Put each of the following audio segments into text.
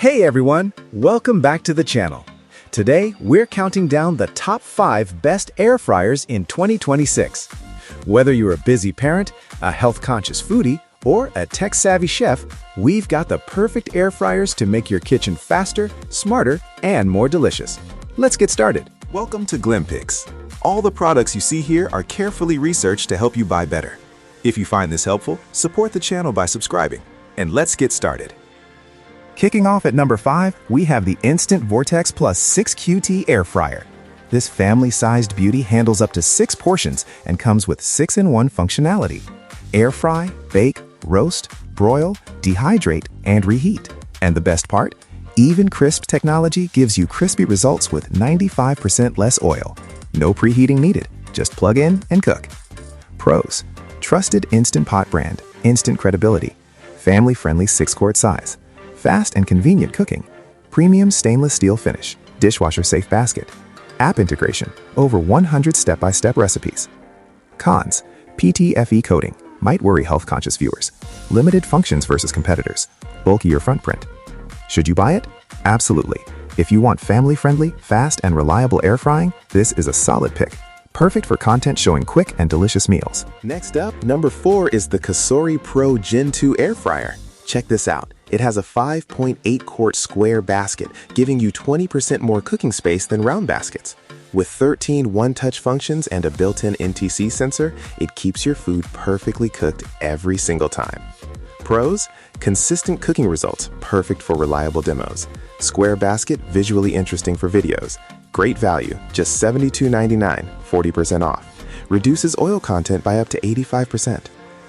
Hey everyone, welcome back to the channel. Today, we're counting down the top 5 best air fryers in 2026. Whether you're a busy parent, a health-conscious foodie, or a tech-savvy chef, we've got the perfect air fryers to make your kitchen faster, smarter, and more delicious. Let's get started. Welcome to Glimpix. All the products you see here are carefully researched to help you buy better. If you find this helpful, support the channel by subscribing. And let's get started. Kicking off at number 5, we have the Instant Vortex Plus 6QT Air Fryer. This family-sized beauty handles up to 6 portions and comes with 6-in-1 functionality. Air fry, bake, roast, broil, dehydrate, and reheat. And the best part? Even Crisp technology gives you crispy results with 95% less oil. No preheating needed, just plug in and cook. Pros: trusted Instant Pot brand, instant credibility, family-friendly 6-quart size, fast and convenient cooking, premium stainless steel finish, dishwasher-safe basket, app integration, over 100 step-by-step recipes. Cons: PTFE coating, might worry health-conscious viewers, limited functions versus competitors, bulkier front print. Should you buy it? Absolutely. If you want family-friendly, fast, and reliable air frying, this is a solid pick. Perfect for content showing quick and delicious meals. Next up, number 4 is the Cosori Pro Gen 2 Air Fryer. Check this out. It has a 5.8-quart square basket, giving you 20% more cooking space than round baskets. With 13 one-touch functions and a built-in NTC sensor, it keeps your food perfectly cooked every single time. Pros: consistent cooking results, perfect for reliable demos. Square basket, visually interesting for videos. Great value, just $72.99, 40% off. Reduces oil content by up to 85%.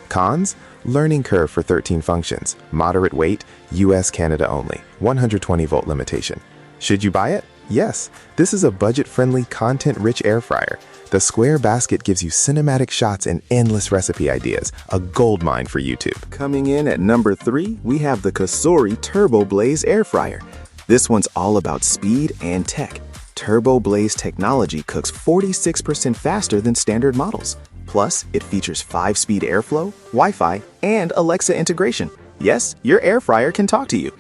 Cons: learning curve for 13 functions, moderate weight, US, Canada only, 120-volt limitation. Should you buy it? Yes, this is a budget-friendly, content-rich air fryer. The square basket gives you cinematic shots and endless recipe ideas, a goldmine for YouTube. Coming in at number 3, we have the Cosori Turbo Blaze Air Fryer. This one's all about speed and tech. Turbo Blaze technology cooks 46% faster than standard models. Plus, it features 5-speed airflow, Wi-Fi, and Alexa integration. Yes, your air fryer can talk to you.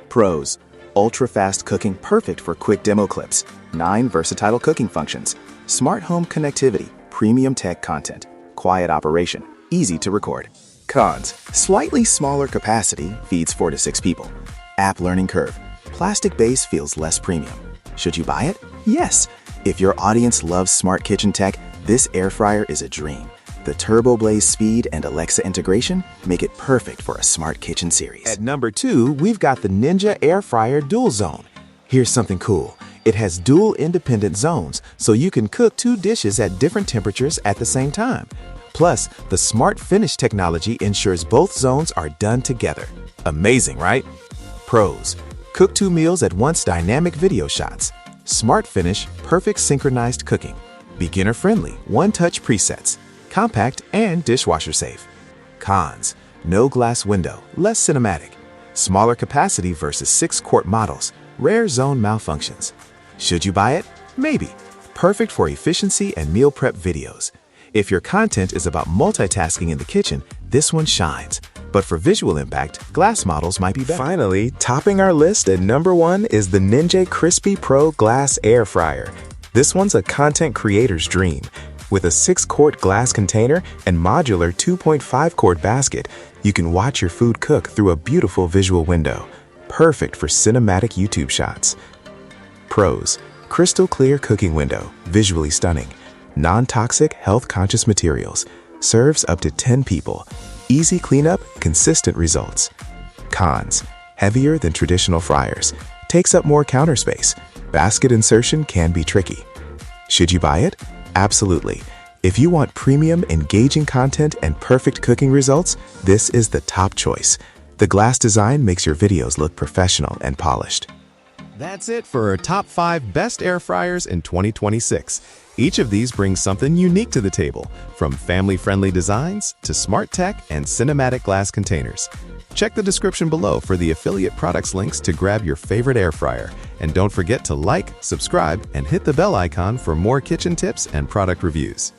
Pros: ultra-fast cooking, perfect for quick demo clips. 9 versatile cooking functions. Smart home connectivity, premium tech content. Quiet operation, easy to record. Cons: slightly smaller capacity, feeds 4 to 6 people. App learning curve. Plastic base feels less premium. Should you buy it? Yes. If your audience loves smart kitchen tech, this air fryer is a dream. The Turbo Blaze speed and Alexa integration make it perfect for a smart kitchen series. At number 2, we've got the Ninja Air Fryer Dual Zone. Here's something cool. It has dual independent zones, so you can cook 2 dishes at different temperatures at the same time. Plus, the Smart Finish technology ensures both zones are done together. Amazing, right? Pros: cook 2 meals at once, dynamic video shots. Smart Finish, perfect synchronized cooking. Beginner-friendly, one-touch presets. Compact and dishwasher safe. Cons: no glass window, less cinematic. Smaller capacity versus 6-quart models. Rare zone malfunctions. Should you buy it? Maybe. Perfect for efficiency and meal prep videos. If your content is about multitasking in the kitchen, this one shines. But for visual impact, glass models might be better. Finally, topping our list at number 1 is the Ninja Crispy Pro Glass Air Fryer. This one's a content creator's dream. With a 6-quart glass container and modular 2.5-quart basket, you can watch your food cook through a beautiful visual window. Perfect for cinematic YouTube shots. Pros: crystal clear cooking window, visually stunning. Non-toxic, health-conscious materials. Serves up to 10 people. Easy cleanup, consistent results. Cons: heavier than traditional fryers. Takes up more counter space. Basket insertion can be tricky. Should you buy it? Absolutely. If you want premium, engaging content and perfect cooking results, this is the top choice. The glass design makes your videos look professional and polished. That's it for our top 5 best air fryers in 2026. Each of these brings something unique to the table, from family-friendly designs to smart tech and cinematic glass containers. Check the description below for the affiliate products links to grab your favorite air fryer. And don't forget to like, subscribe, and hit the bell icon for more kitchen tips and product reviews.